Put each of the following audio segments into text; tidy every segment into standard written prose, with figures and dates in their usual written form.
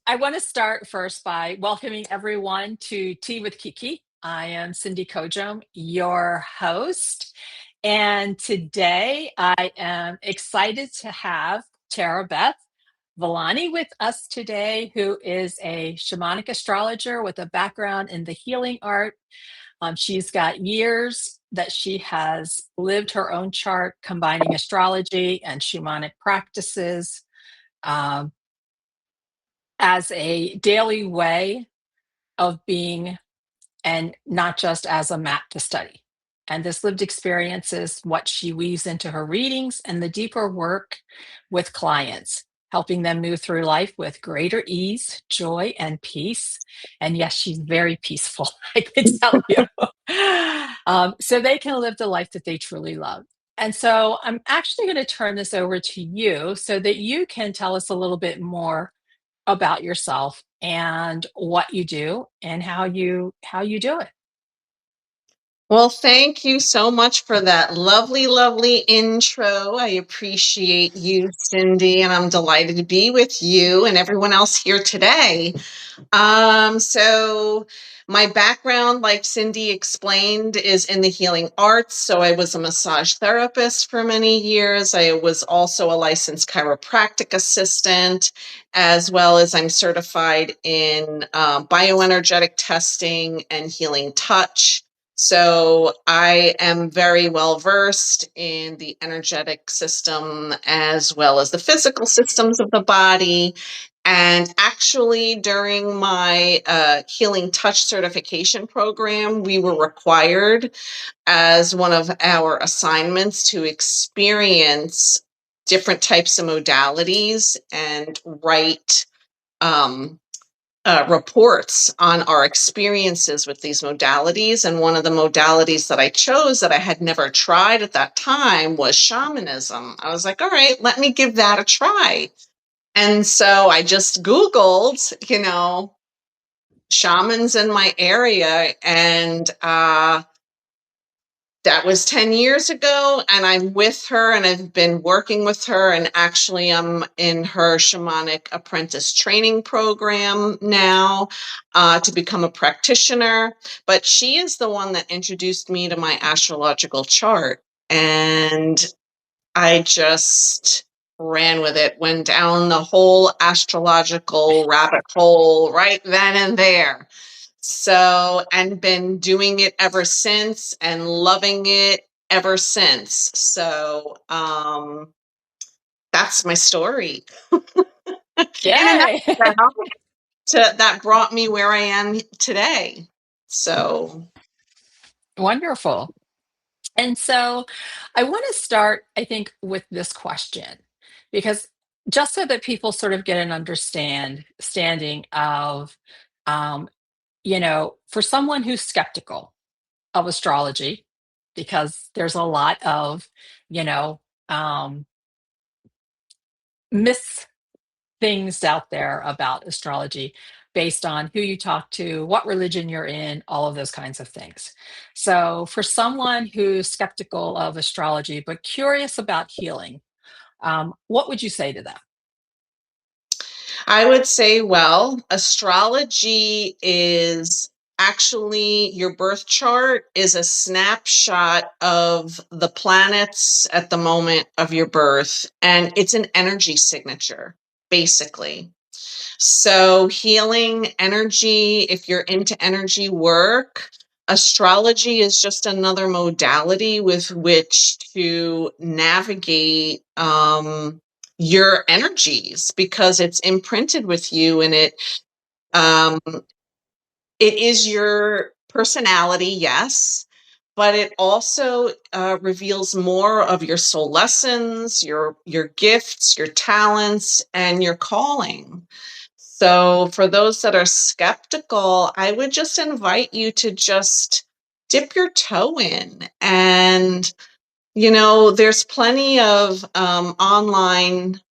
I want to start first by welcoming everyone to Tea with Keke. I am Cindy Kojom, your host. And today I am excited to have Tara Beth Villani with us today, who is a shamanic astrologer with a background in the healing art. She's got years that she has lived her own chart, combining astrology and shamanic practices. Um, as a daily way of being, and not just as a map to study. And this lived experience is what she weaves into her readings and the deeper work with clients, helping them move through life with greater ease, joy, and peace. And yes, she's very peaceful, I can tell you. So they can live the life that they truly love. And so I'm actually going to turn this over to you so that you can tell us a little bit more about yourself and what you do and how you do it. Well, thank you so much for that lovely, lovely intro. I appreciate you, Cindy, and I'm delighted to be with you and everyone else here today. So my background, like Cindy explained, is in the healing arts. So I was a massage therapist for many years. I was also a licensed chiropractic assistant, as well as I'm certified in bioenergetic testing and healing touch. So I am very well versed in the energetic system as well as the physical systems of the body. And actually, during my healing touch certification program, we were required as one of our assignments to experience different types of modalities and write um, reports on our experiences with these modalities. And one of the modalities that I chose that I had never tried at that time was shamanism. I was like, all right, let me give that a try. And so I just Googled, shamans in my area. And that was 10 years ago. And I'm with her and I've been working with her. And actually, I'm in her shamanic apprentice training program now to become a practitioner. But she is the one that introduced me to my astrological chart. And I just ran with it, went down the whole astrological rabbit hole right then and there. So, and been doing it ever since and loving it ever since. So, that's my story. In a Yay! nutshell, that brought me where I am today. So, Wonderful. And so I want to start, I think, with this question, because just so that people sort of get an understanding of, um, for someone who's skeptical of astrology, because there's a lot of, you know, um, myths things out there about astrology based on who you talk to, what religion you're in, all of those kinds of things. So, for someone who's skeptical of astrology but curious about healing, what would you say to them? I would say, well, astrology is actually your birth chart is a snapshot of the planets at the moment of your birth, and it's an energy signature, basically. So, healing energy, if you're into energy work, astrology is just another modality with which to navigate your energies because it's imprinted with you and um, it is your personality, yes, but it also reveals more of your soul lessons, your gifts, your talents, and your calling. So, for those that are skeptical, I would just invite you to just dip your toe in. And, there's plenty of online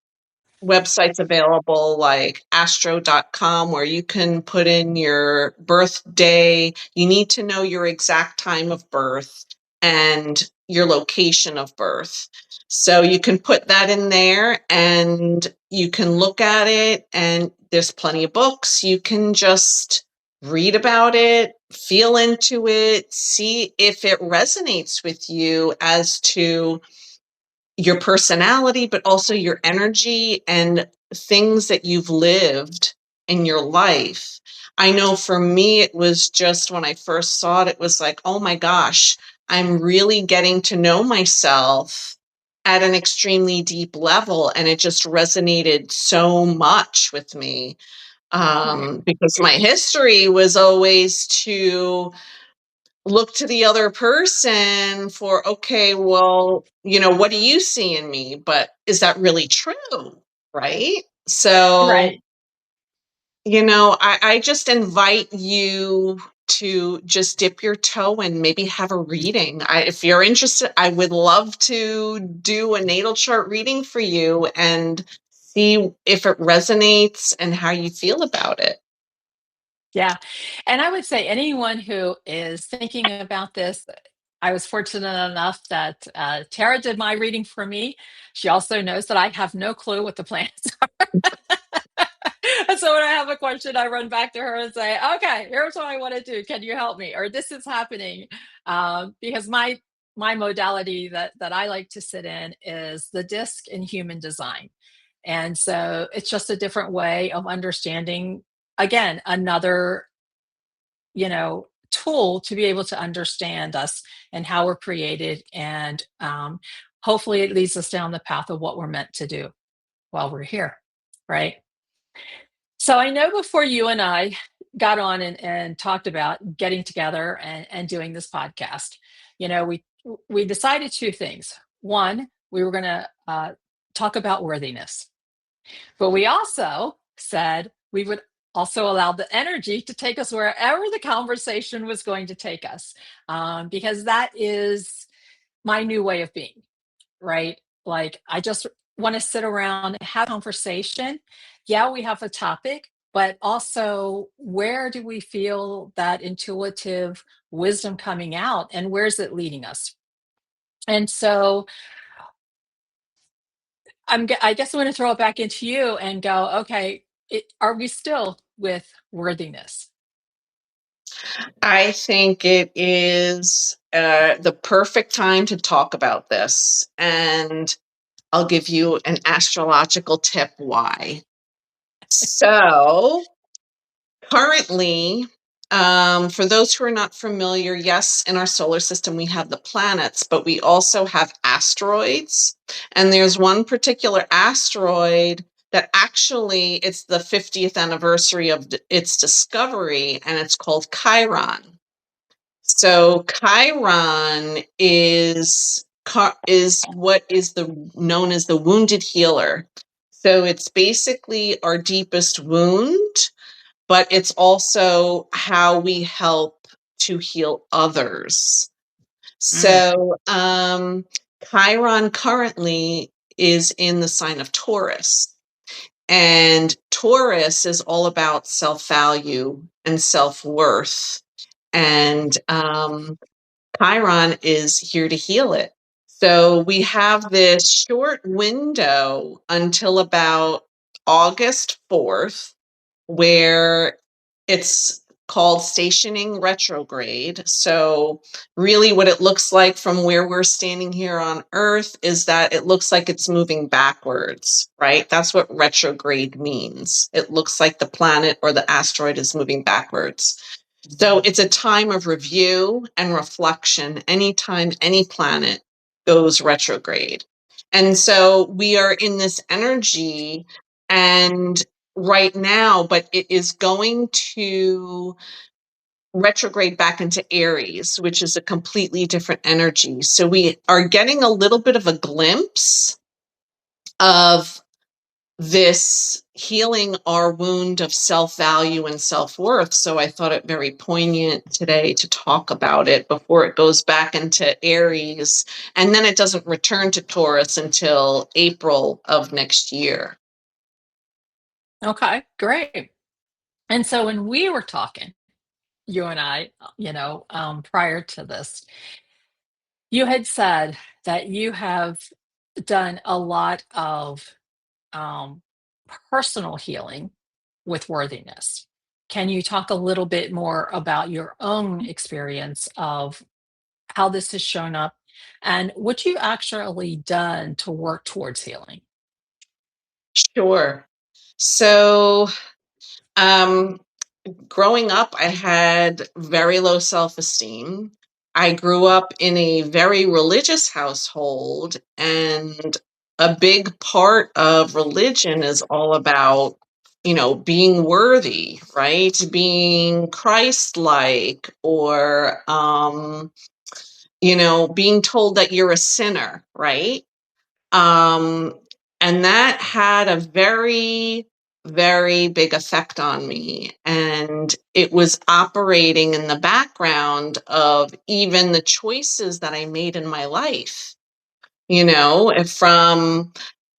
websites available like astro.com where you can put in your birthday. You need to know your exact time of birth. and your location of birth. So you can put that in there and you can look at it, and there's plenty of books. You can just read about it, feel into it, see if it resonates with you as to your personality, but also your energy and things that you've lived in your life. I know for me, it was just when I first saw it, it was like, oh my gosh, I'm really getting to know myself at an extremely deep level. And it just resonated so much with me, Right. because my history was always to look to the other person for, okay, well, what do you see in me? But is that really true? Right. So, Right. I just invite you to just dip your toe and maybe have a reading. If you're interested, I would love to do a natal chart reading for you and see if it resonates and how you feel about it. Yeah. And I would say anyone who is thinking about this, I was fortunate enough that Tara did my reading for me. She also knows that I have no clue what the plans are. So when I have a question, I run back to her and say, okay, here's what I want to do. Can you help me? Or this is happening. Because my modality that I like to sit in is the disc in human design. And so it's just a different way of understanding, again, another tool to be able to understand us and how we're created, and hopefully it leads us down the path of what we're meant to do while we're here, right? So I know before you and I got on and talked about getting together and doing this podcast, we decided two things. One, we were going to talk about worthiness, but we also said we would also allow the energy to take us wherever the conversation was going to take us, because that is my new way of being, right? Like, I just want to sit around and have conversation. Yeah, we have a topic, but also where do we feel that intuitive wisdom coming out, and where's it leading us? And so I guess I'm going to throw it back into you and go, okay, are we still with worthiness? I think it is the perfect time to talk about this. And I'll give you an astrological tip why. So, currently, for those who are not familiar, yes, in our solar system, we have the planets, but we also have asteroids. And there's one particular asteroid that actually it's the 50th anniversary of its discovery, and it's called Chiron. So Chiron is what is the known as the wounded healer. So it's basically our deepest wound, but it's also how we help to heal others. Mm, So Chiron currently is in the sign of Taurus. And Taurus is all about self value and self worth. And Chiron is here to heal it. So we have this short window until about August 4th, where it's called stationing retrograde. So, really, what it looks like from where we're standing here on Earth is that it looks like it's moving backwards, right? That's what retrograde means. It looks like the planet or the asteroid is moving backwards. So it's a time of review and reflection anytime any planet goes retrograde. And so we are in this energy and right now, but it is going to retrograde back into Aries, which is a completely different energy. So we are getting a little bit of a glimpse of this healing our wound of self value and self worth. So I thought it very poignant today to talk about it before it goes back into Aries. And then it doesn't return to Taurus until April of next year. okay, great. And so when we were talking, you and I, prior to this, You had said that you have done a lot of um, personal healing with worthiness. Can you talk a little bit more about your own experience of how this has shown up and what you actually done to work towards healing? Sure. So, um, growing up, I had very low self esteem. I grew up in a very religious household, and a big part of religion is all about, being worthy, right? Being Christ like, or, being told that you're a sinner, right? Um, and that had a very, very big effect on me. And it was operating in the background of even the choices that I made in my life, if from,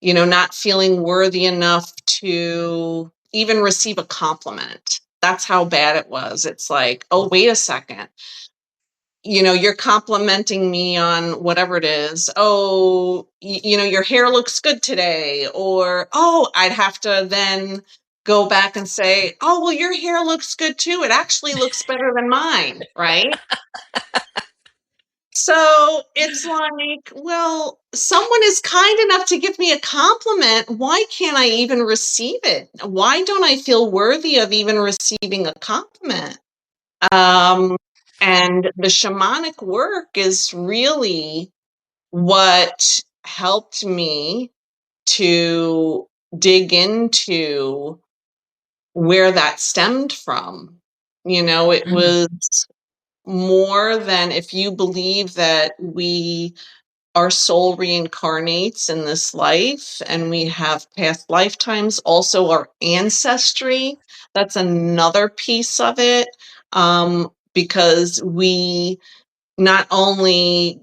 not feeling worthy enough to even receive a compliment. That's how bad it was. It's like, oh, wait a second, you're complimenting me on whatever it is. Oh, your hair looks good today. Or, oh, I'd have to then go back and say, oh, well, your hair looks good too. It actually looks better than mine. Right. So it's like, well, someone is kind enough to give me a compliment. Why can't I even receive it? Why don't I feel worthy of even receiving a compliment? Um, and the shamanic work is really what helped me to dig into where that stemmed from. It Mhm. was more than, if you believe that our soul reincarnates in this life and we have past lifetimes, also our ancestry. That's another piece of it, because we not only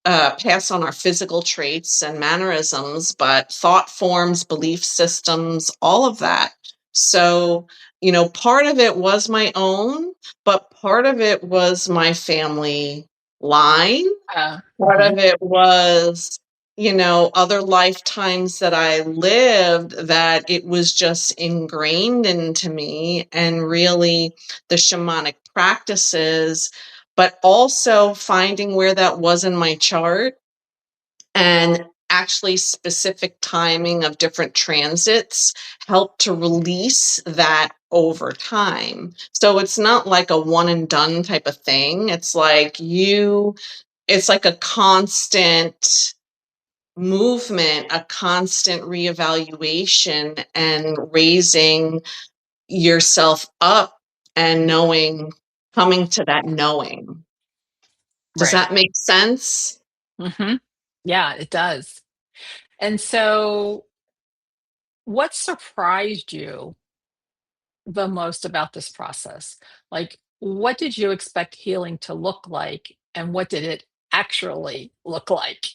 pass on our physical traits and mannerisms, but thought forms, belief systems, all of that. So, part of it was my own, but part of it was my family line. Part Mhm. of it was, other lifetimes that I lived, that it was just ingrained into me, and really the shamanic practices, but also finding where that was in my chart, and actually specific timing of different transits helped to release that over time. So it's not like a one and done type of thing. It's like a constant movement, a constant reevaluation, and raising yourself up, and coming to that knowing. Does Right. that make sense? Mhm. Yeah, it does. And so, what surprised you the most about this process? Like, what did you expect healing to look like, and what did it actually look like?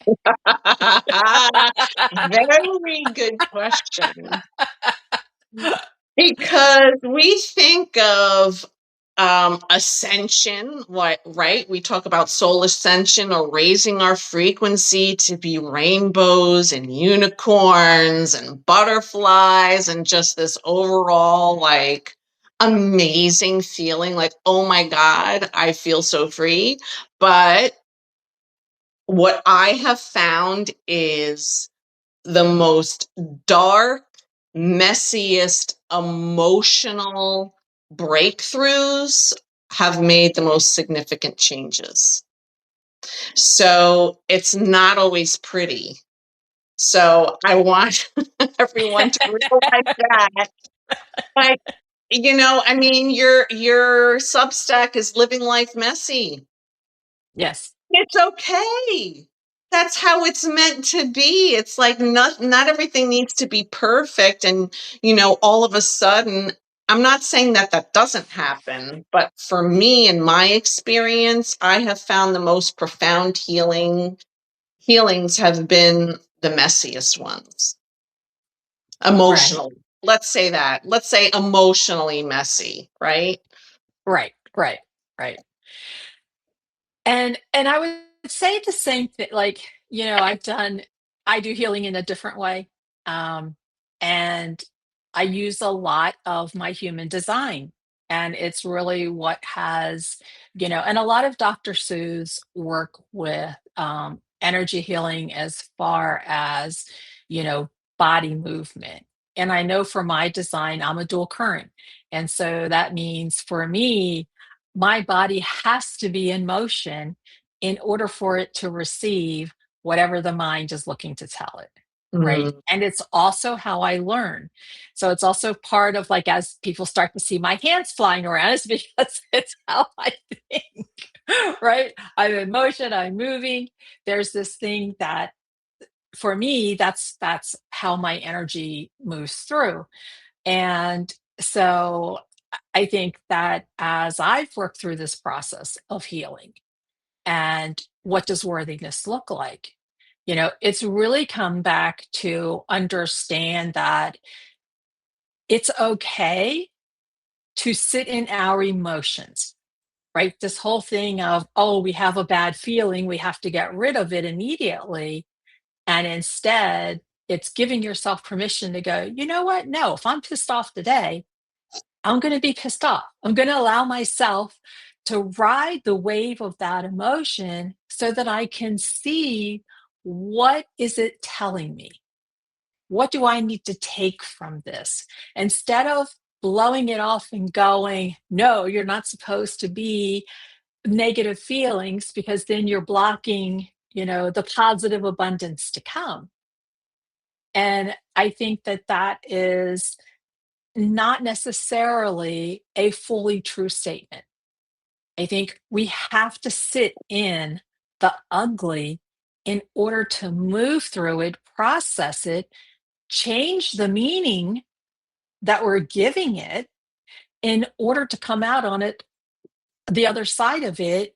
Very good question. Because we think of ascension, what, right? We talk about soul ascension, or raising our frequency to be rainbows and unicorns and butterflies, and just this overall, like, amazing feeling, like, oh my God, I feel so free. But what I have found is the most dark, messiest, emotional breakthroughs have made the most significant changes. So it's not always pretty. So I want everyone to realize that. Like, I mean, your Substack is Living Life Messy. Yes. It's okay. That's how it's meant to be. It's like, not everything needs to be perfect, and, all of a sudden, I'm not saying that that doesn't happen, but for me, in my experience, I have found the most profound healings have been the messiest ones. Right. Emotionally. Let's say that. Let's say emotionally messy, right? Right. Right. Right. And I was would say the same thing. Like, I do healing in a different way. Um, and I use a lot of my human design. And it's really what has, and a lot of Dr. Seuss work with energy healing as far as, you know, body movement. And I know for my design, I'm a dual current. And so that means for me, my body has to be in motion in order for it to receive whatever the mind is looking to tell it, right? Mm. And it's also how I learn. So it's also part of, like, as people start to see my hands flying around, it's because it's how I think, right? I'm in motion, I'm moving. There's this thing that for me, that's how my energy moves through. And so I think that as I've worked through this process of healing, and what does worthiness look like? It's really come back to understand that it's okay to sit in our emotions, right? This whole thing of, oh, we have a bad feeling, we have to get rid of it immediately. And instead, it's giving yourself permission to go, you know what? No, if I'm pissed off today, I'm going to be pissed off. I'm going to allow myself to ride the wave of that emotion so that I can see, what is it telling me? What do I need to take from this? Instead of blowing it off and going, no, you're not supposed to be negative feelings, because then you're blocking, the positive abundance to come. And I think that that is not necessarily a fully true statement. I think we have to sit in the ugly in order to move through it, process it, change the meaning that we're giving it in order to come out on it, the other side of it,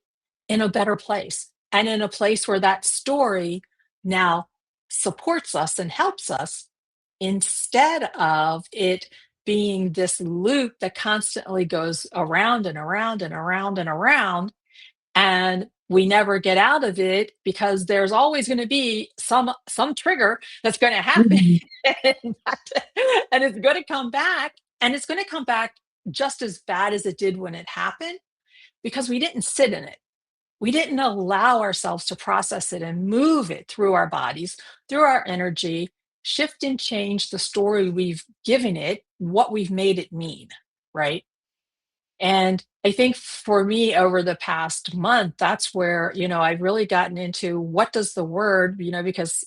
in a better place, and in a place where that story now supports us and helps us, instead of it being this loop that constantly goes around and around and around and around, and we never get out of it because there's always going to be some trigger that's going to happen. Mhm. and and it's going to come back, and it's going to come back just as bad as it did when it happened, because we didn't sit in it. We didn't allow ourselves to process it and move it through our bodies, through our energy, shift and change the story we've given it, what we've made it mean, right? And I think for me over the past month, that's where, I've really gotten into, what does the word, because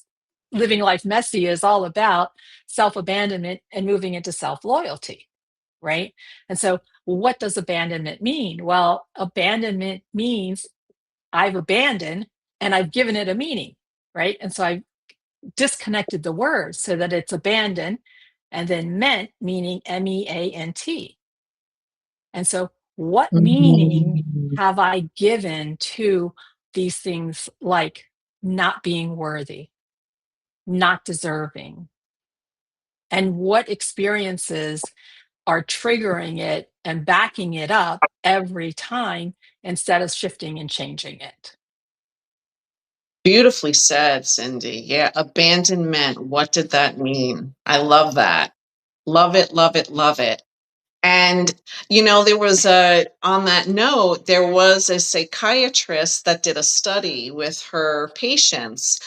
living life messy is all about self abandonment and moving into self loyalty, right? And so, what does abandonment mean? Well, abandonment means I've abandoned and I've given it a meaning, right? And so I disconnected the words so that it's abandoned, and then meant, meaning MEANT. And so, what meaning Mhm. have I given to these things, like not being worthy, not deserving? And what experiences are triggering it and backing it up every time, instead of shifting and changing it? Beautifully said, Cindy. Yeah, abandonment. What did that mean? I love that. Love it, love it, love it. And, there was on that note, there was a psychiatrist that did a study with her patients,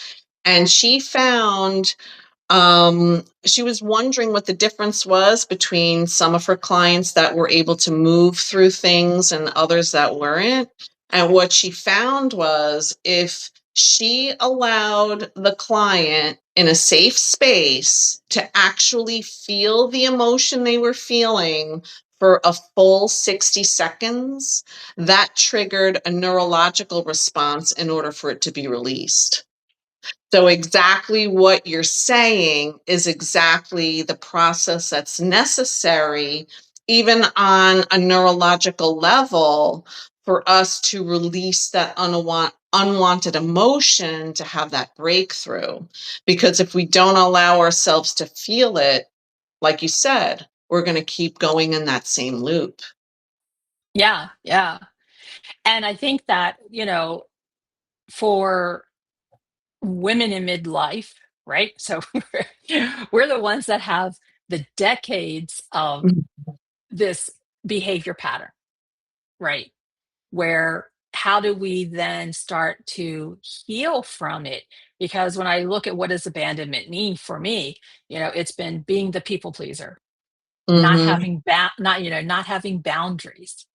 and she found she was wondering what the difference was between some of her clients that were able to move through things and others that weren't. And what she found was, if she allowed the client in a safe space to actually feel the emotion they were feeling for a full 60 seconds, that triggered a neurological response in order for it to be released. So exactly what you're saying is exactly the process that's necessary, even on a neurological level, for us to release that unwanted emotion, to have that breakthrough. Because if we don't allow ourselves to feel it, like you said, we're going to keep going in that same loop. Yeah, yeah. And I think that, for women in midlife, right? So we're the ones that have the decades of Mhm. this behavior pattern, right? Where how do we then start to heal from it? Because when I look at what does abandonment mean for me, it's been being the people pleaser, not Mhm. having not having boundaries,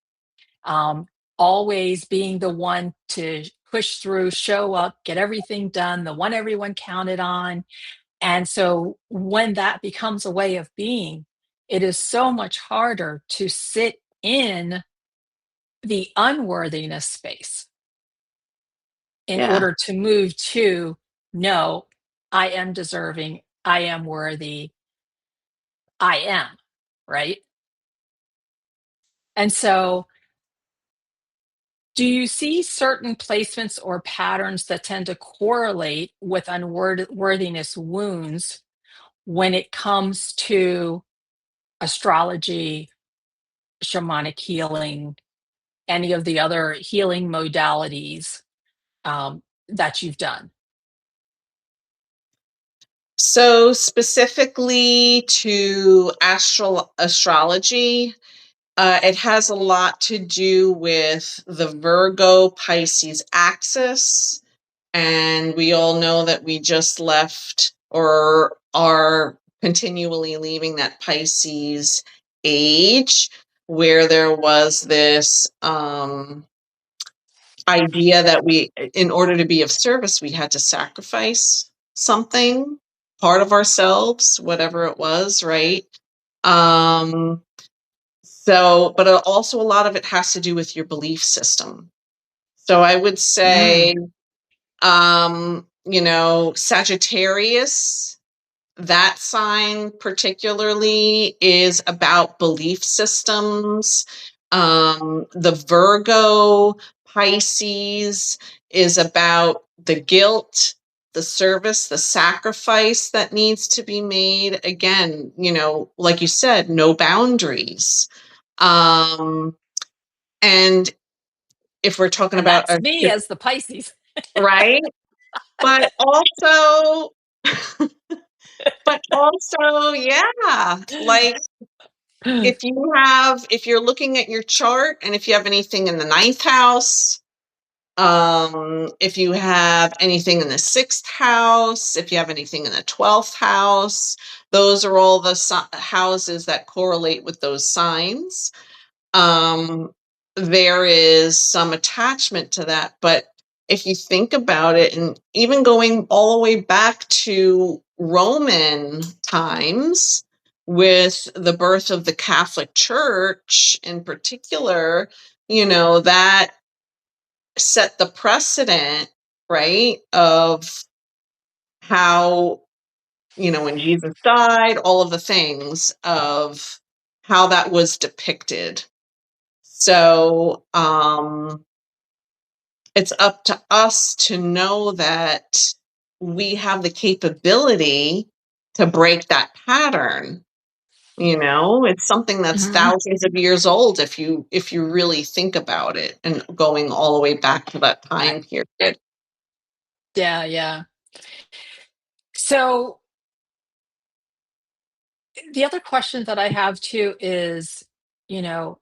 um, always being the one to push through, show up, get everything done, the one everyone counted on. And so when that becomes a way of being, it is so much harder to sit in the unworthiness space in Yeah. order to move to no, I am deserving, I am worthy, I am, right? And so, do you see certain placements or patterns that tend to correlate with unworthiness wounds when it comes to astrology, shamanic healing, any of the other healing modalities that you've done? So specifically to astrology, it has a lot to do with the Virgo Pisces axis. And we all know that we just left or are continually leaving that Pisces age where there was this idea that in order to be of service, we had to sacrifice something, part of ourselves, whatever it was, right? Um, but also a lot of it has to do with your belief system. So I would Mm, say, Sagittarius, that sign particularly is about belief systems. The Virgo Pisces is about the guilt, the service, the sacrifice that needs to be made. Again, like you said, no boundaries. Um, and if we're talking and about that's me as the Pisces. right, but also, yeah, like if you're looking at your chart and if you have anything in the ninth house, if you have anything in the sixth house, if you have anything in the 12th house, those are all the houses that correlate with those signs. um, there is some attachment to that. But if you think about it, and even going all the way back to Roman times with the birth of the Catholic Church in particular, that set the precedent, right, of how, when Jesus died, all of the things of how that was depicted. So, it's up to us to know that we have the capability to break that pattern. It's something that's Mhm. thousands of years old if you really think about it and going all the way back to that I- time period. Yeah, yeah. So the other question that I have too is, you know,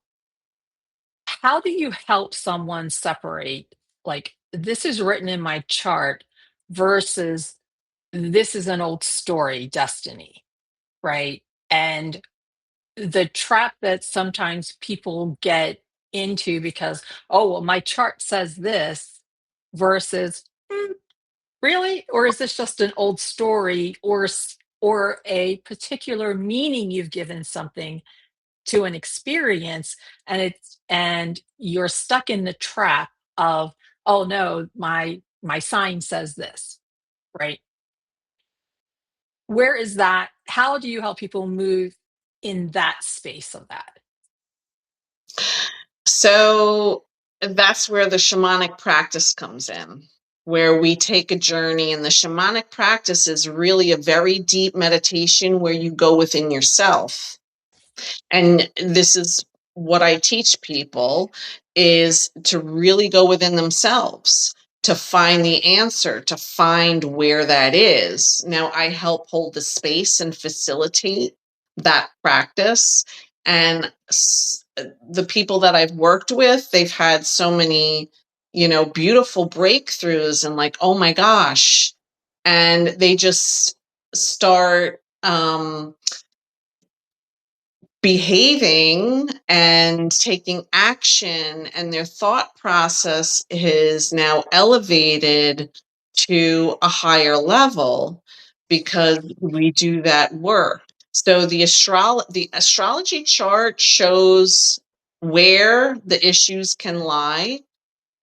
how do you help someone separate, like, this is written in my chart versus this is an old story, destiny, right? And the trap that sometimes people get into because, oh, well, my chart says this versus, "Hmm, really? Or is this just an old story or a particular meaning you've given something to an experience and you're stuck in the trap of, oh no, my sign says this, right? Where is that? How do you help people move in that space of that? So that's where the shamanic practice comes in, where we take a journey. And the shamanic practice is really a very deep meditation where you go within yourself. And this is what I teach people is to really go within themselves. to find the answer, to find where that is. Now, I help hold the space and facilitate that practice. And the people that I've worked with, they've had so many, beautiful breakthroughs and like, oh my gosh. And they just start behaving and taking action, and their thought process is now elevated to a higher level because we do that work. So the astrology chart shows where the issues can lie,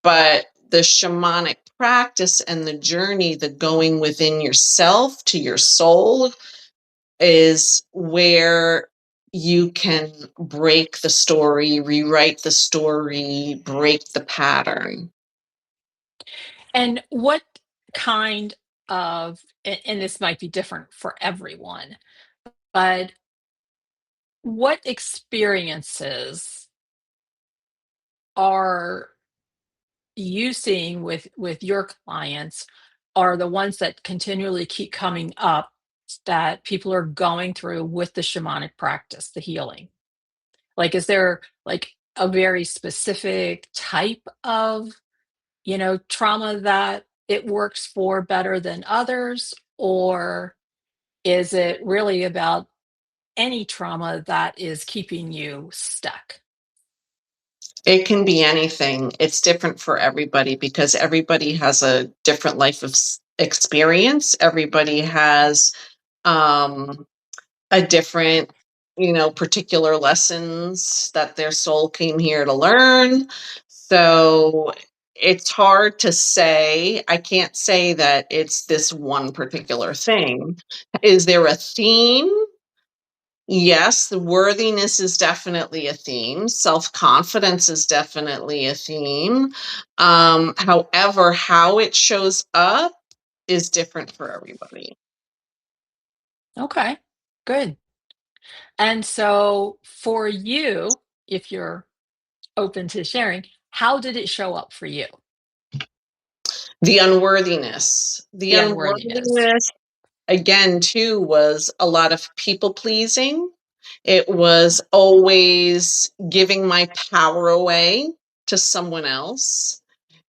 but the shamanic practice and the journey, the going within yourself to your soul, is where you can break the story, rewrite the story, break the pattern. And what kind of, and this might be different for everyone, but what experiences are you seeing with your clients are the ones that continually keep coming up that people are going through with the shamanic practice, the healing? Like, is there like a very specific type of, trauma that it works for better than others? Or is it really about any trauma that is keeping you stuck? It can be anything. It's different for everybody because everybody has a different life of experience. Everybody has um, a different, particular lessons that their soul came here to learn. So it's hard to say. I can't say that it's this one particular thing. Is there a theme? Yes, the worthiness is definitely a theme. Self-confidence is definitely a theme. However, how it shows up is different for everybody. Okay, good. And so for you, if you're open to sharing, how did it show up for you? The unworthiness. The The unworthiness. unworthiness, again, too, was a lot of people pleasing. It was always giving my power away to someone else.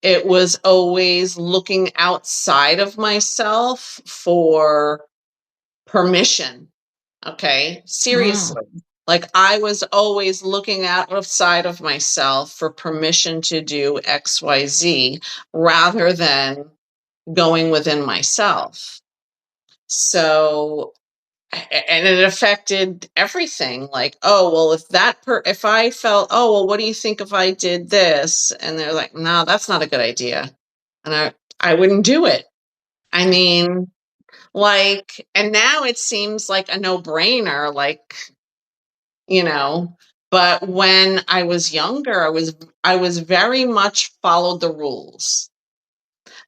It was always looking outside of myself for permission. Okay. Mm, Seriously. Like I was always looking outside of myself for permission to do XYZ rather than going within myself. So, and it affected everything. Like, oh, well, if I felt, oh, well, what do you think if I did this? And they're like, no, that's not a good idea. And I wouldn't do it. I mean, like, and now it seems like a no-brainer, like, you know, but when I was younger, I was very much followed the rules.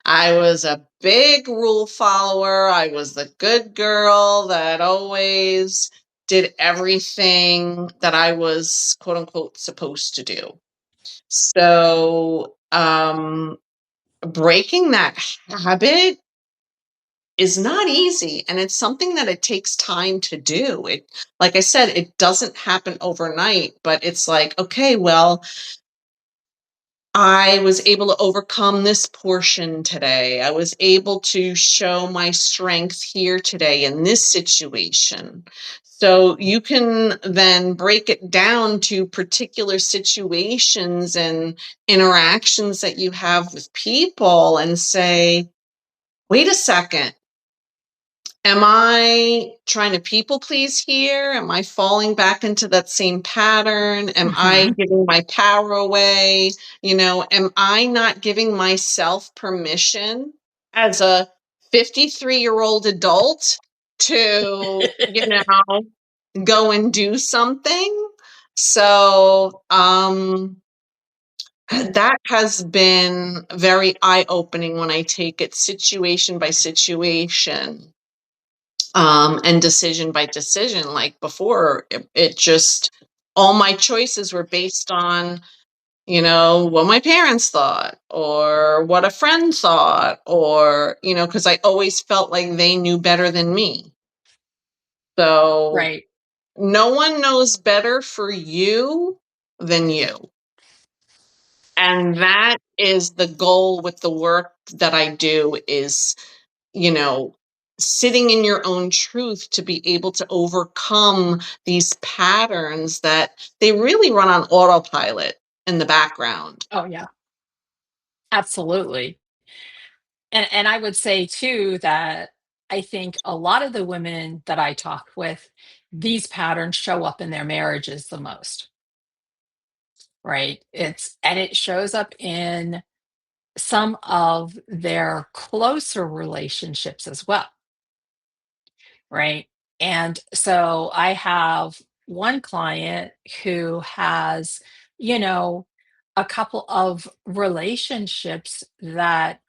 I was a big rule follower. I was the good girl that always did everything that I was quote unquote supposed to do. So, breaking that habit is not easy, and it's something that it takes time to do. It, like I said, it doesn't happen overnight, but it's like, okay, well, I was able to overcome this portion today. I was able to show my strength here today in this situation. So you can then break it down to particular situations and interactions that you have with people and say, wait a second. Am I trying to people please here? Am I falling back into that same pattern? Am I mhm. giving my power away? Am I not giving myself permission as a 53-year-old adult to, go and do something? So, that has been very eye-opening when I take it situation by situation, and decision by decision. Like before, it just all my choices were based on what my parents thought or what a friend thought, or, because I always felt like they knew better than me. So Right. no one knows better for you than you. And that is the goal with the work that I do is, you know, sitting in your own truth to be able to overcome these patterns that they really run on autopilot in the background. Oh, yeah, absolutely. And I would say too that I think a lot of the women that I talk with, these patterns show up in their marriages the most, right? It shows up in some of their closer relationships as well, right? And so I have one client who has, you know, a couple of relationships that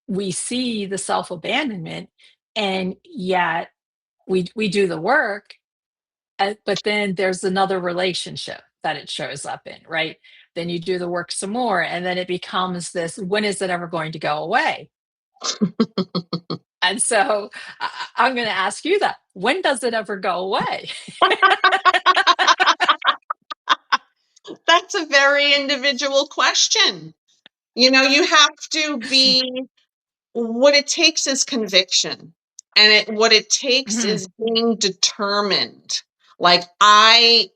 we see the self-abandonment, and yet we do the work, but then there's another relationship that it shows up in, right? Then you do the work some more, and then it becomes this, when is it ever going to go away? And so I'm going to ask you that. When does it ever go away? That's a very individual question. You have to be, what it takes is conviction. And what it takes Mhm. is being determined. Like, I,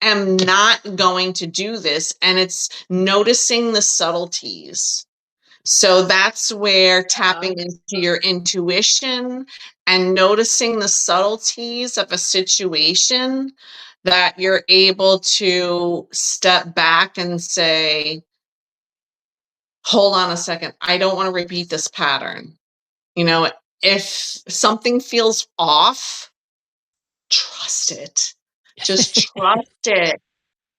am not going to do this. And it's noticing the subtleties. So that's where Yeah. tapping into your intuition and noticing the subtleties of a situation, that you're able to step back and say, hold on a second, I don't want to repeat this pattern. You know, if something feels off, trust it. Just trust it.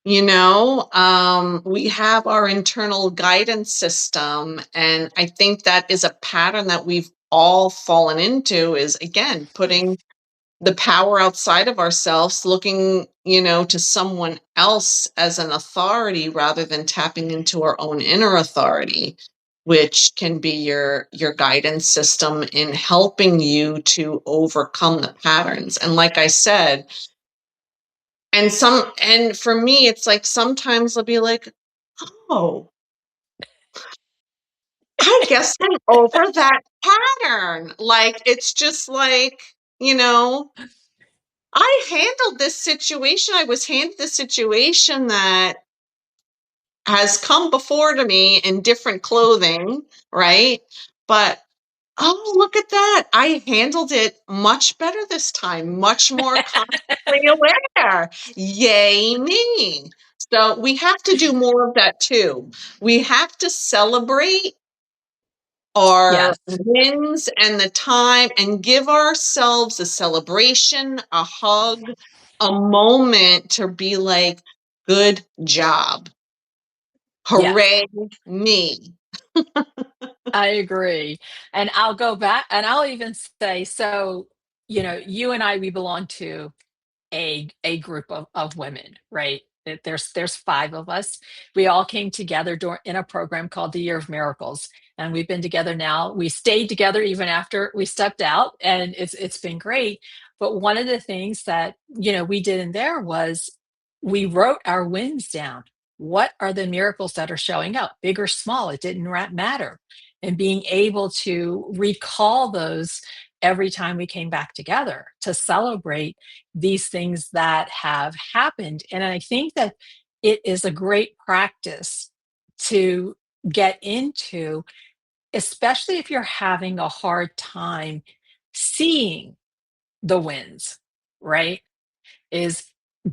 We have our internal guidance system. And I think that is a pattern that we've all fallen into, is again, putting the power outside of ourselves, looking, to someone else as an authority rather than tapping into our own inner authority, which can be your guidance system in helping you to overcome the patterns. And like I said, and for me, it's like sometimes I'll be like, oh, I guess I'm over that pattern. Like, it's just like, you know, I handled this situation. I was handed this situation that has come before to me in different clothing, right? But oh, look at that. I handled it much better this time, much more consciously aware. Yay, me. So we have to do more of that too. We have to celebrate our Yes. wins and the time and give ourselves a celebration, a hug, a moment to be like, good job. Yes. Hooray, me. I agree. And I'll go back and I'll even say, so, you and I, we belong to a group of women, right? There's five of us. We all came together in a program called the Year of Miracles, and we've been together now. We stayed together even after we stepped out, and it's been great. But one of the things that we did in there was we wrote our wins down. What are the miracles that are showing up, big or small? It didn't matter, and being able to recall those every time we came back together to celebrate these things that have happened. And I think that it is a great practice to get into, especially if you're having a hard time seeing the wins, right? Is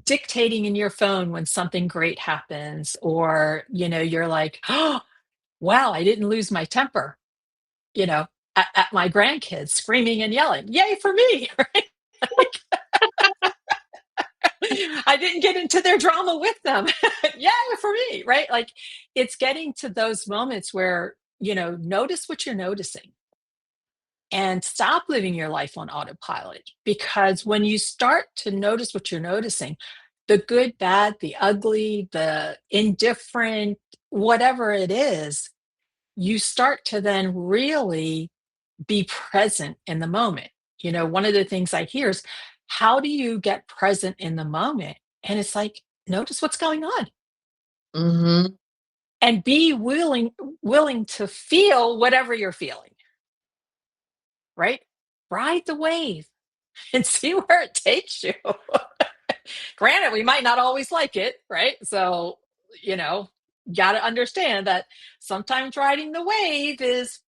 dictating in your phone when something great happens, or, you're like, oh, wow, I didn't lose my temper, you know, at my grandkids screaming and yelling, yay for me, right? I didn't get into their drama with them. Yeah, for me, right? Like, it's getting to those moments where, notice what you're noticing and stop living your life on autopilot. Because when you start to notice what you're noticing, the good, bad, the ugly, the indifferent, whatever it is, you start to then really be present in the moment. One of the things I hear is, how do you get present in the moment? And it's like, notice what's going on Mm-hmm. and be willing to feel whatever you're feeling, right? Ride the wave and see where it takes you. Granted, we might not always like it, right? So, you know, got to understand that sometimes riding the wave is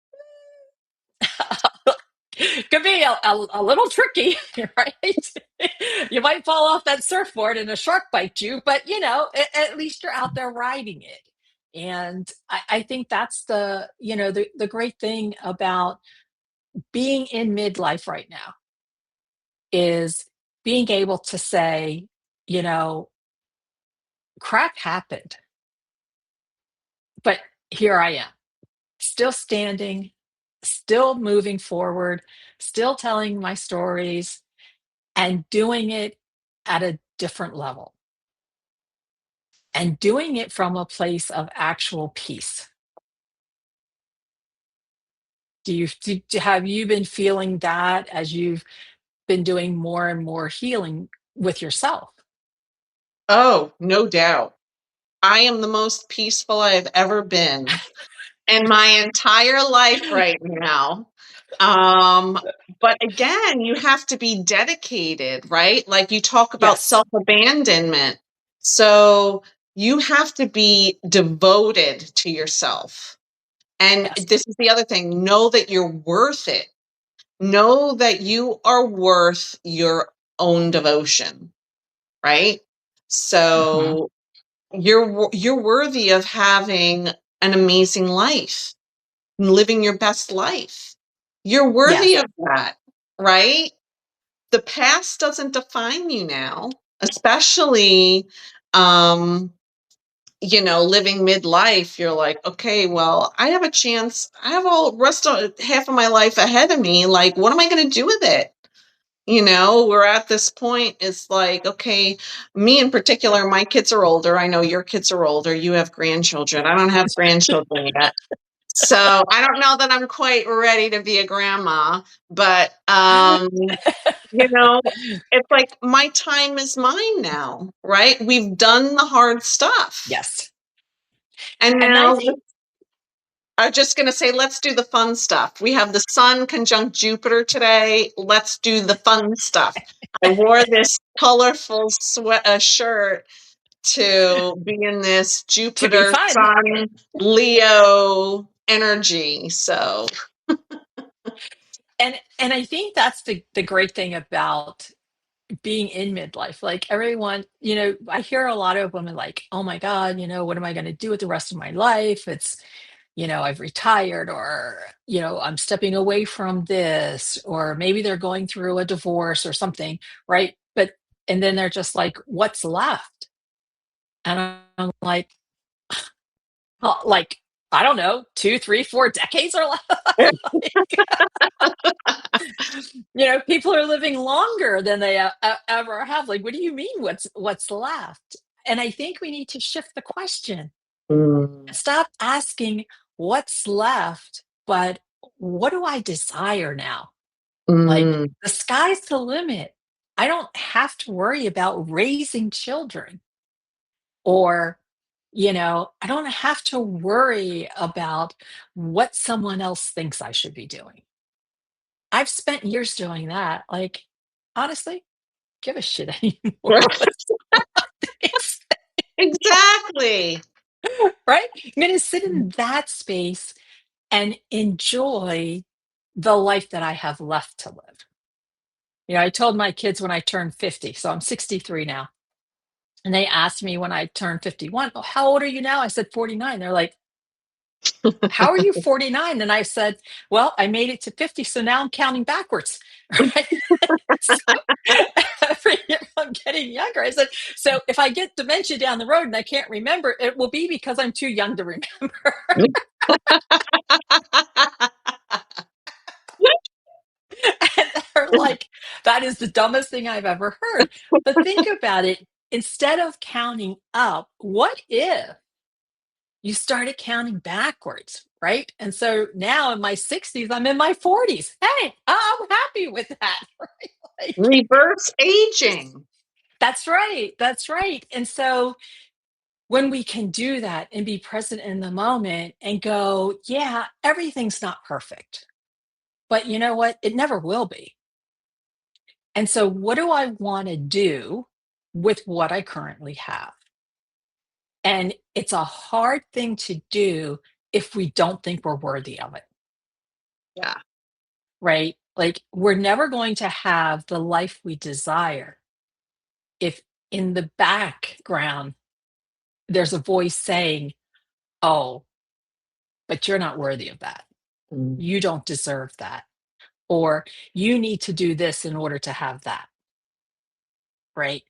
could be a little tricky, right? You might fall off that surfboard and a shark bite you, but at least you're out there riding it. And I think that's the great thing about being in midlife right now is being able to say, you know, crap happened, but here I am, still standing, still moving forward, still telling my stories, and doing it at a different level and doing it from a place of actual peace. Have you been feeling that as you've been doing more and more healing with yourself? Oh, no doubt. I am the most peaceful I've ever been in my entire life right now. Um, but again, you have to be dedicated, right? Like you talk about Yes. self-abandonment. So you have to be devoted to yourself. And Yes. this is the other thing, know that you're worth it. Know that you are worth your own devotion, right? Hmm. So you're worthy of having an amazing life, living your best life. You're Yes. worthy of that, right? The past doesn't define you now, especially um living midlife. You're like, okay, well, I have a chance. I have all rest of half of my life ahead of me. Like, what am I going to do with it? We're at this point. It's like, okay, me in particular, my kids are older. I know your kids are older. You have grandchildren. I don't have grandchildren yet. So I don't know that I'm quite ready to be a grandma, but you know, it's like my time is mine now, right? We've done the hard stuff. Yes. And And I now think, I'm just going to say, let's do the fun stuff. We have the sun conjunct Jupiter today. Let's do the fun stuff. I wore this colorful shirt to be in this to be Jupiter, fun. Sun, Leo energy. So, And I think that's the great thing about being in midlife. Like everyone, I hear a lot of women like, oh my God, what am I going to do with the rest of my life? I've retired, or, I'm stepping away from this, or maybe they're going through a divorce or something, right? And then they're just like, what's left? And I'm like, oh, like, I don't know, 2, 3, 4 decades are left. Like, people are living longer than they ever have. Like, what do you mean? What's left? And I think we need to shift the question. mm, Stop asking what's left, but what do I desire now? Like, mm, the sky's the limit. I don't have to worry about raising children, or, I don't have to worry about what someone else thinks I should be doing. I've spent years doing that. Like, honestly, give a shit anymore what someone thinks, exactly. right? I'm going to sit in that space and enjoy the life that I have left to live. I told my kids when I turned 50, so I'm 63 now. And they asked me when I turned 51, "Oh, how old are you now?" I said 49. They're like, "How are you 49?" And I said, "Well, I made it to 50, so now I'm counting backwards." Right? So every year I'm getting younger. I said, "So if I get dementia down the road and I can't remember, it will be because I'm too young to remember." And they're like, "That is the dumbest thing I've ever heard." But think about it. instead of counting up, what if you started counting backwards, right? And so now in my 60s, I'm in my 40s. Hey, I'm happy with that, right? Like, Reverse aging. that's right. That's right. And so when we can do that and be present in the moment and go, yeah, everything's not perfect, but you know what? It never will be. And so, what do I want to do with what I currently have? And it's a hard thing to do if we don't think we're worthy of it, Yeah. right? Like, we're never going to have the life we desire if in the background there's a voice saying, oh, but you're not worthy of that. Mm. You don't deserve that. Or you need to do this in order to have that, right?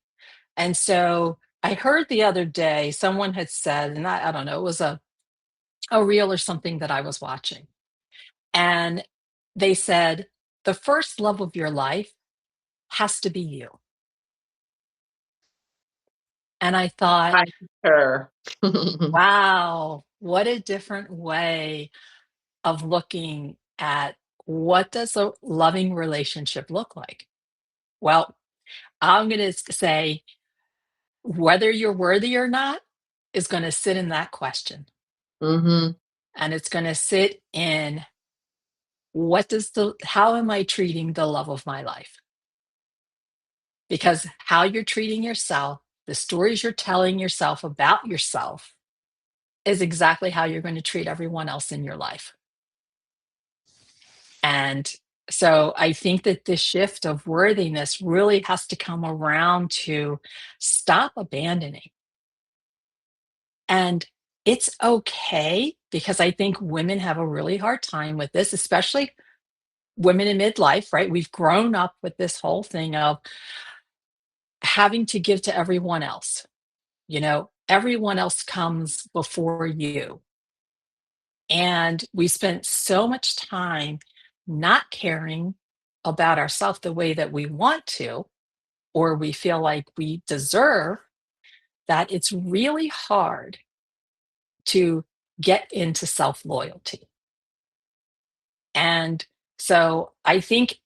And so I heard the other day someone had said, and I don't know, it was a reel or something that I was watching. And they said, the first love of your life has to be you. And I thought, I concur. wow, what a different way of looking at what does a loving relationship look like? Well, I'm going to say whether you're worthy or not is going to sit in that question. Hmm. And it's going to sit in how am I treating the love of my life? Because how you're treating yourself, the stories you're telling yourself about yourself is exactly how you're going to treat everyone else in your life. And so I think that this shift of worthiness really has to come around to stop abandoning. And it's okay because I think women have a really hard time with this, especially women in midlife, right? We've grown up with this whole thing of having to give to everyone else. Everyone else comes before you. And we spent so much time not caring about ourselves the way that we want to, or we feel like we deserve, that it's really hard to get into self loyalty. And so I think,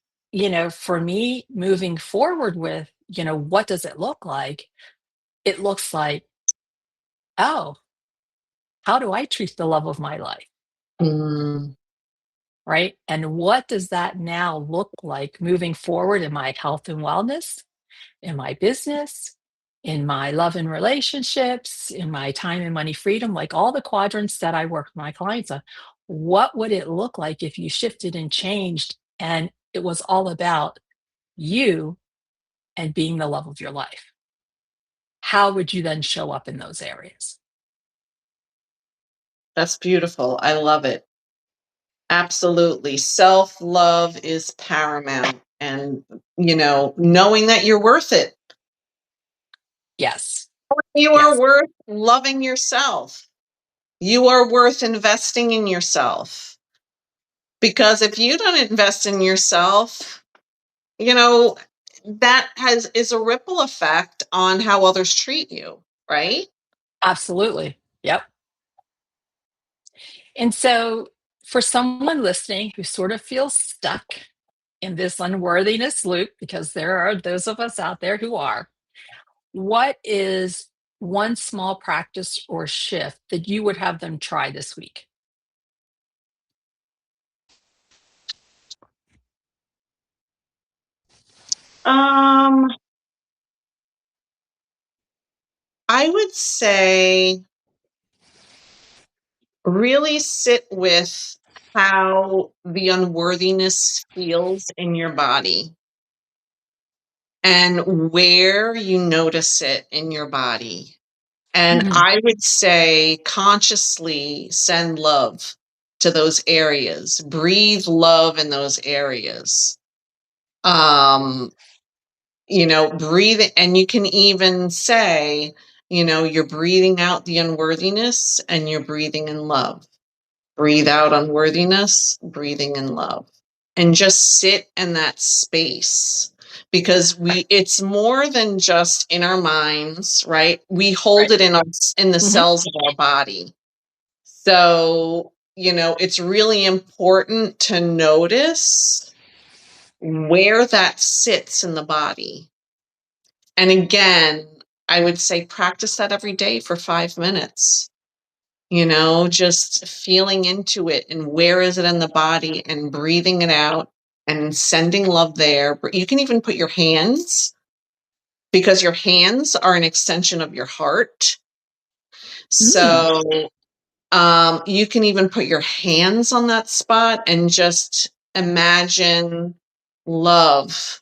for me moving forward with, what does it look like? It looks like, oh, how do I treat the love of my life? Mm. Right. And what does that now look like moving forward in my health and wellness, in my business, in my love and relationships, in my time and money freedom, like all the quadrants that I work with my clients on? What would it look like if you shifted and changed and it was all about you and being the love of your life? How would you then show up in those areas? That's beautiful. I love it. Absolutely. Self-love is paramount. And, knowing that you're worth it. Yes. You are Yes. worth loving yourself. You are worth investing in yourself. Because if you don't invest in yourself, you know, that is a ripple effect on how others treat you, right? Absolutely. Yep. And so, for someone listening who sort of feels stuck in this unworthiness loop, because there are those of us out there who are, what is one small practice or shift that you would have them try this week? Um, I would say really sit with how the unworthiness feels in your body and where you notice it in your body. And Mhm. I would say consciously send love to those areas, breathe love in those areas. Um, breathe, and you can even say, you're breathing out the unworthiness and you're breathing in love. Breathe out unworthiness, breathing in love. And just sit in that space because it's more than just in our minds, right? We hold Right. it in the Hmm. cells of our body. So, it's really important to notice where that sits in the body. And again, I would say practice that every day for 5 minutes. Just feeling into it and where is it in the body and breathing it out and sending love there. You can even put your hands, because your hands are an extension of your heart. Mm. So you can even put your hands on that spot and just imagine love.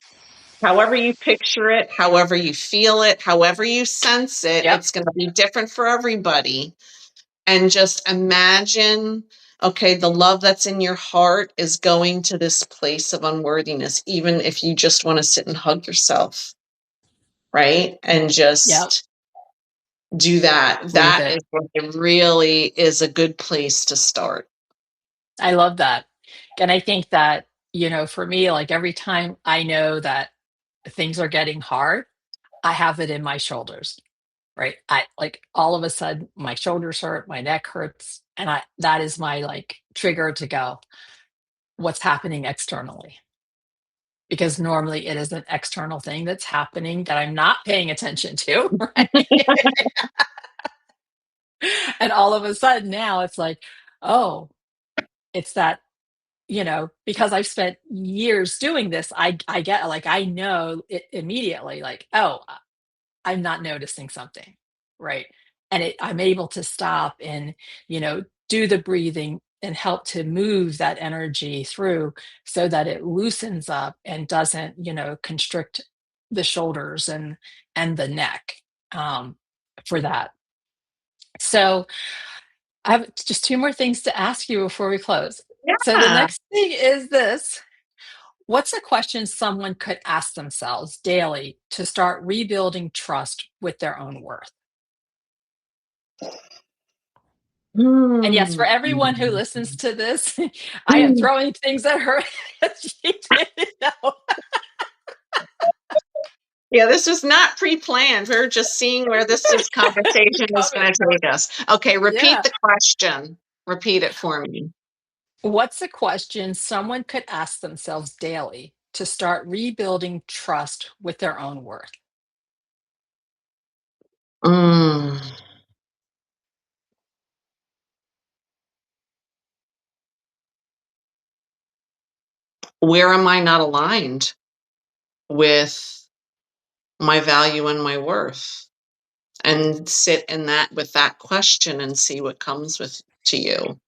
However you picture it, however you feel it, however you sense it, Yep. it's going to be different for everybody. And just imagine, okay, the love that's in your heart is going to this place of unworthiness, even if you just want to sit and hug yourself, right? And Yep. just do that. Breathe That it. is what it really is a good place to start. I love that. And I think that, for me, like every time I know that things are getting hard, I have it in my shoulders, right? I like all of a sudden my shoulders hurt, my neck hurts, and that is my like trigger to go, what's happening externally? Because normally it is an external thing that's happening that I'm not paying attention to, right? And all of a sudden now it's like, oh, it's that, because I've spent years doing this, I get like I know it immediately, like, oh, I'm not noticing something, right? And I'm able to stop and, do the breathing and help to move that energy through so that it loosens up and doesn't, constrict the shoulders and the neck, for that. So I have just two more things to ask you before we close. So the Yeah. next thing is this. What's a question someone could ask themselves daily to start rebuilding trust with their own worth? And yes, for Hmm. everyone who listens to this, I am throwing things at her. She didn't know. Yeah, this was not pre-planned. We're just seeing where this conversation is Coming. going to take us. Okay, repeat Yeah. the question. Repeat it for me. What's a question someone could ask themselves daily to start rebuilding trust with their own worth? Mm. Where am I not aligned with my value and my worth? And sit in that with that question and see what comes with to you.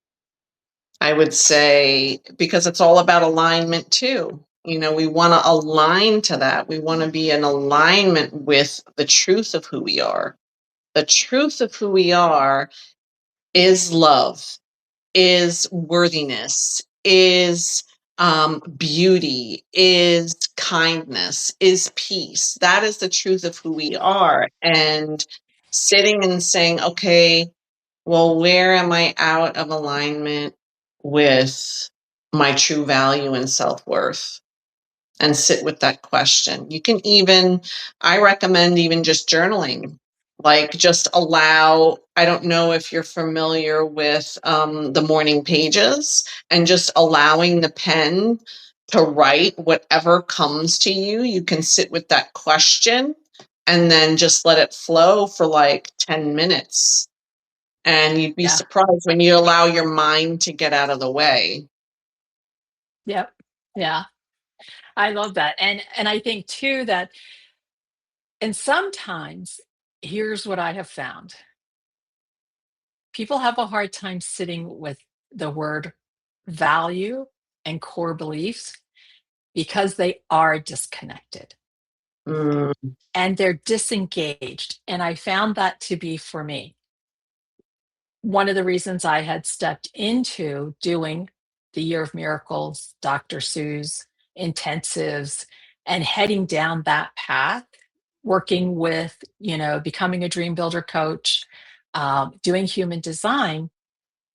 I would say, because it's all about alignment too. We want to align to that. We want to be in alignment with the truth of who we are. The truth of who we are is love, is worthiness, is beauty, is kindness, is peace. That is the truth of who we are. And sitting and saying, okay, well, where am I out of alignment with my true value and self worth? And sit with that question. You can even, I recommend even just journaling, like just allow, I don't know if you're familiar with the morning pages, and just allowing the pen to write whatever comes to you. You can sit with that question and then just let it flow for like 10 minutes. And you'd be Yeah. surprised when you allow your mind to get out of the way. Yep. Yeah. I love that. And I think too that, and sometimes here's what I have found. People have a hard time sitting with the word value and core beliefs because they are disconnected Mm, and they're disengaged. And I found that to be for me one of the reasons I had stepped into doing the Year of Miracles, Dr. Seuss intensives, and heading down that path, working with, becoming a dream builder coach, doing human design,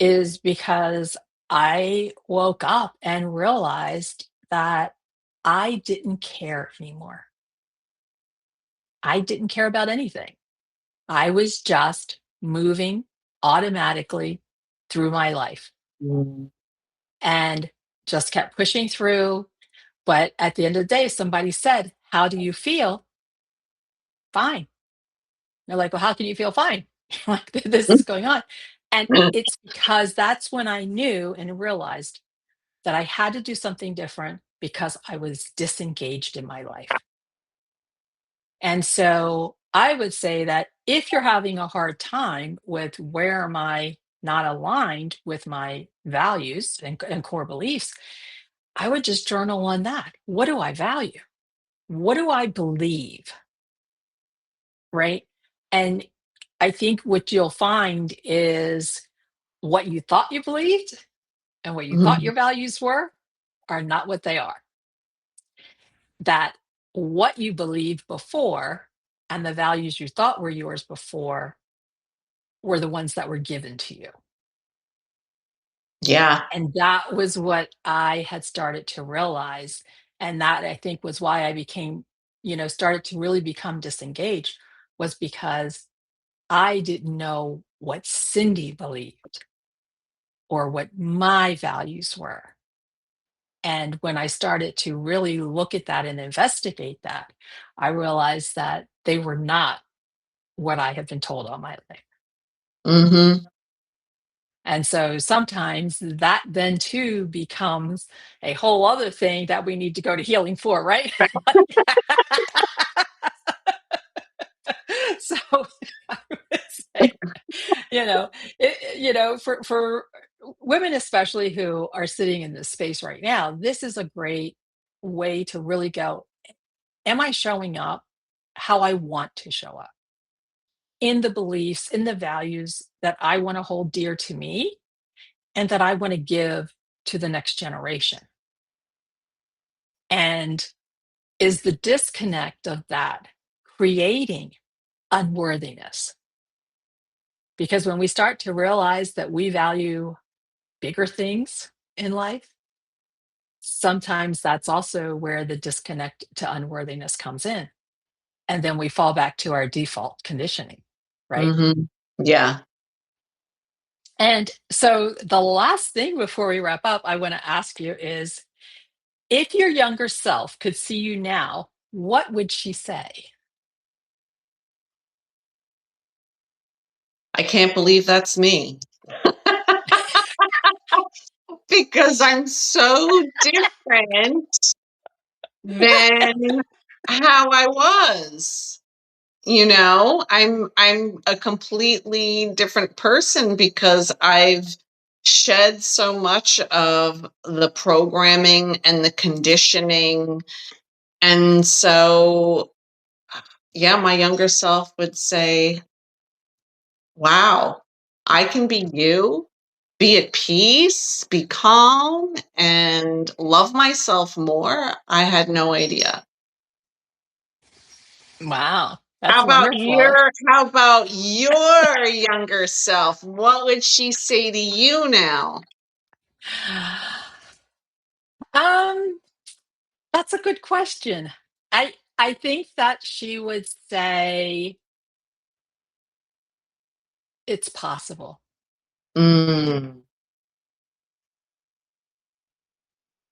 is because I woke up and realized that I didn't care anymore. I didn't care about anything. I was just moving automatically through my life Mm. and just kept pushing through. But at the end of the day, somebody said, "How do you feel?" Fine. They're like, "Well, how can you feel fine?" Like, this is going on. And it's because that's when I knew and realized that I had to do something different because I was disengaged in my life. And so I would say that if you're having a hard time with where am I not aligned with my values and core beliefs, I would just journal on that. What do I value? What do I believe? Right. And I think what you'll find is what you thought you believed and what you thought Mhm. your values were are not what they are. That what you believed before and the values you thought were yours before were the ones that were given to you. Yeah. And that was what I had started to realize. And that I think was why I became, started to really become disengaged, was because I didn't know what Cindy believed or what my values were. And when I started to really look at that and investigate that, I realized that they were not what I had been told all my life. Mhm. And so sometimes that then too becomes a whole other thing that we need to go to healing for, right? So I would say, for women especially who are sitting in this space right now, this is a great way to really go, am I showing up how I want to show up? In the beliefs, in the values that I want to hold dear to me and that I want to give to the next generation. And is the disconnect of that creating unworthiness? Because when we start to realize that we value bigger things in life, sometimes that's also where the disconnect to unworthiness comes in. And then we fall back to our default conditioning, right? Mhm. Yeah. And so the last thing before we wrap up, I want to ask you is, if your younger self could see you now, what would she say? I can't believe that's me. Because I'm so different than how I was. I'm a completely different person because I've shed so much of the programming and the conditioning. And so, yeah, my younger self would say, wow, I can be you, be at peace, be calm, and love myself more. I had no idea. Wow, that's Your wonderful. how about your younger self? What would she say to you now? Um, that's a good question. I think that she would say it's possible. Mm,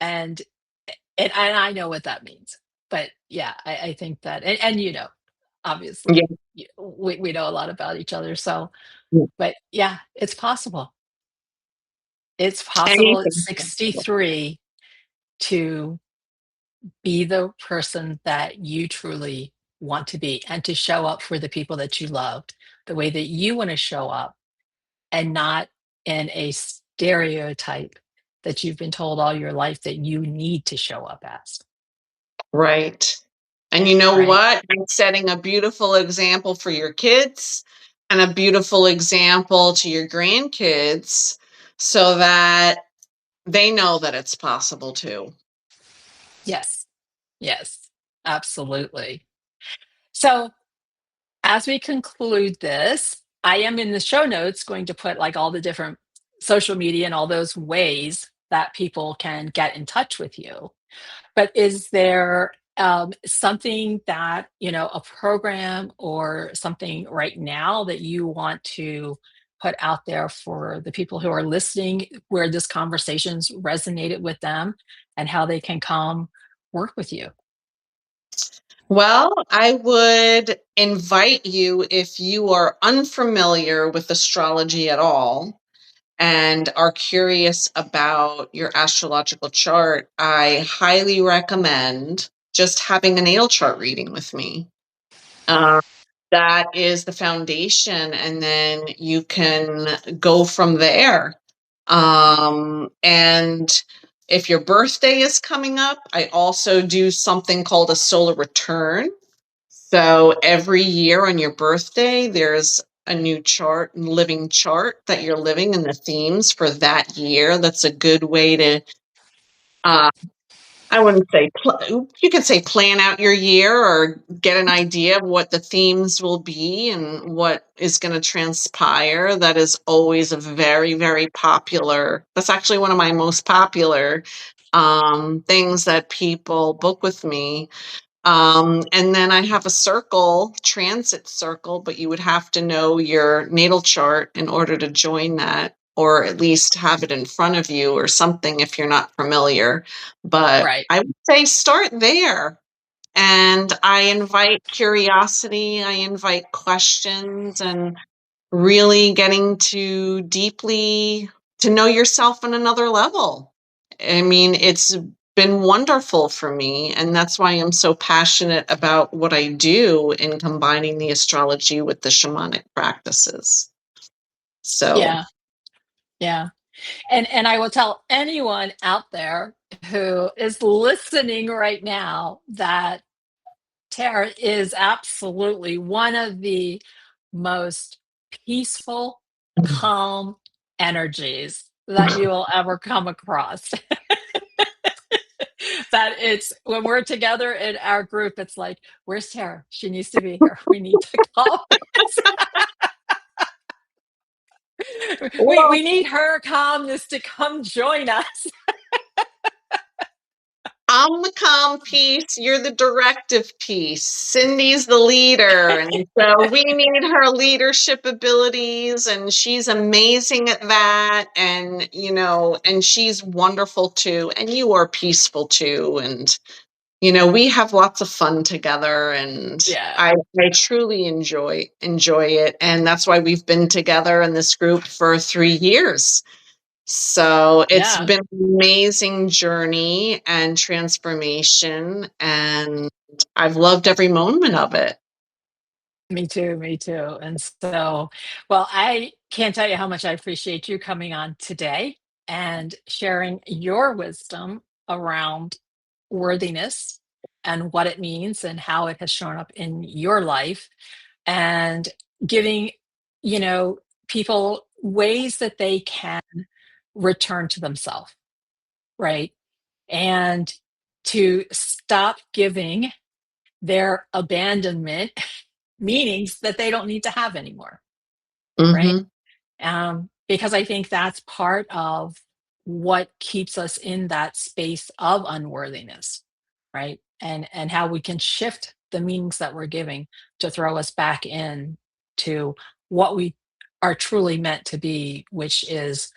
And and I know what that means. But yeah, I think that, and yeah, obviously we know a lot about each other. So, yeah. but yeah, it's possible. It's possible at Anything. 63 to be the person that you truly want to be and to show up for the people that you loved the way that you want to show up, and not in a stereotype that you've been told all your life that you need to show up as, Right. And you know right? what? You're setting a beautiful example for your kids and a beautiful example to your grandkids so that they know that it's possible too. Yes. Yes. Absolutely. So, as we conclude this, I am in the show notes going to put like all the different social media and all those ways that people can get in touch with you. But is there something that, a program or something right now that you want to put out there for the people who are listening, where this conversation's resonated with them and how they can come work with you? Well, I would invite you, if you are unfamiliar with astrology at all and are curious about your astrological chart, I highly recommend just having a natal chart reading with me. Uh, that is the foundation, and then you can go from there. And if your birthday is coming up, I also do something called a solar return. So every year on your birthday, there's a new chart, living chart that you're living, and the themes for that year. That's a good way to, uh, I wouldn't say, you could say plan out your year or get an idea of what the themes will be and what is going to transpire. That is always a very, very popular, that's actually one of my most popular things that people book with me. And then I have a circle, transit circle, but you would have to know your natal chart in order to join that, or at least have it in front of you or something if you're not familiar. But Right. I would say start there. And I invite curiosity, I invite questions, and really getting to deeply to know yourself on another level. I mean, it's been wonderful for me, and that's why I'm so passionate about what I do in combining the astrology with the shamanic practices. So, Yeah. Yeah. And I will tell anyone out there who is listening right now that Tara is absolutely one of the most peaceful, calm energies that you will ever come across. That it's when we're together in our group, it's like, where's Tara? She needs to be here. We need to call this. we well, we need her calmness to come join us. I'm the calm piece, you're the directive piece. Cindy's the leader, and so we need her leadership abilities, and she's amazing at that, and and she's wonderful too, and you are peaceful too, and we have lots of fun together, and Yeah. I truly enjoy it, and that's why we've been together in this group for 3 years. So it's Yeah. been an amazing journey and transformation, and I've loved every moment of it. Me too, me too. And so, well, I can't tell you how much I appreciate you coming on today and sharing your wisdom around worthiness and what it means and how it has shown up in your life, and giving, you know, people ways that they can return to themselves, right? And to stop giving their abandonment meanings that they don't need to have anymore, right? Mhm. Because I think that's part of what keeps us in that space of unworthiness, right? And how we can shift the meanings that we're giving to throw us back in to what we are truly meant to be, which is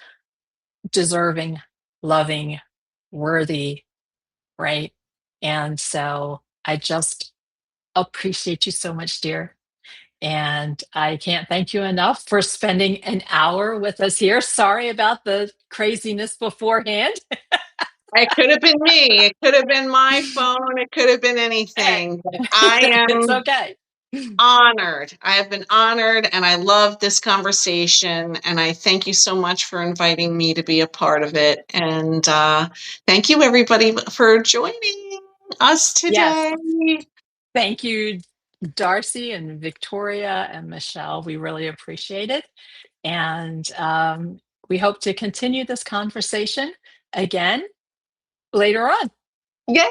deserving, loving, worthy, right? And so I just appreciate you so much, dear. And I can't thank you enough for spending an hour with us here. Sorry about the craziness beforehand. It could have been me, it could have been my phone, it could have been Hey, anything, but I it's am okay. honored. I have been honored, and I love this conversation, and I thank you so much for inviting me to be a part of it, and, thank you everybody for joining us Yes. today. Thank you, Darcy and Victoria and Michelle. We really appreciate it. And we hope to continue this conversation again later on. Yay!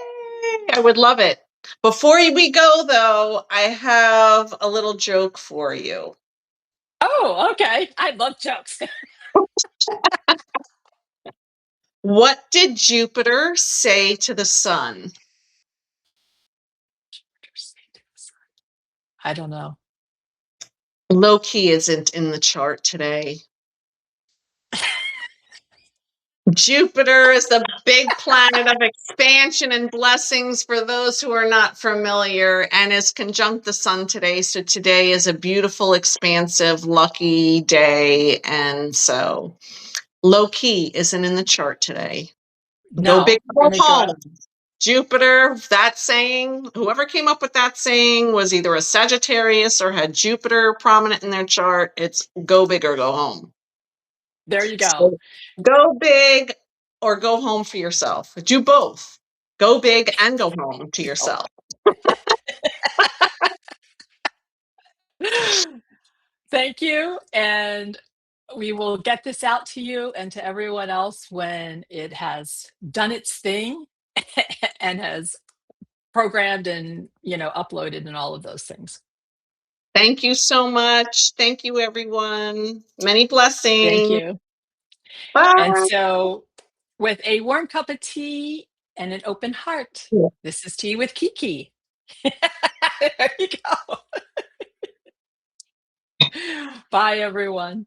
I would love it. Before we go, though, I have a little joke for you. Oh, okay. I love jokes. What did Jupiter say to the sun? I don't know. Loki isn't in the chart today. Jupiter is the big planet of expansion and blessings for those who are not familiar, and is conjunct the sun today. So today is a beautiful, expansive, lucky day. And so low key isn't in the chart today. Go big, No, we're go going to go. home. Jupiter, that saying, whoever came up with that saying was either a Sagittarius or had Jupiter prominent in their chart. It's go big or go home. There you go. So go big or go home for yourself. Do both. Go big and go home to yourself. Thank you. And we will get this out to you and to everyone else when it has done its thing and has programmed and, uploaded and all of those things. Thank you so much. Thank you, everyone. Many Thank blessings. you. And Bye. so, with a warm cup of tea and an open heart, this is Tea with Keke. There you go. Bye, everyone.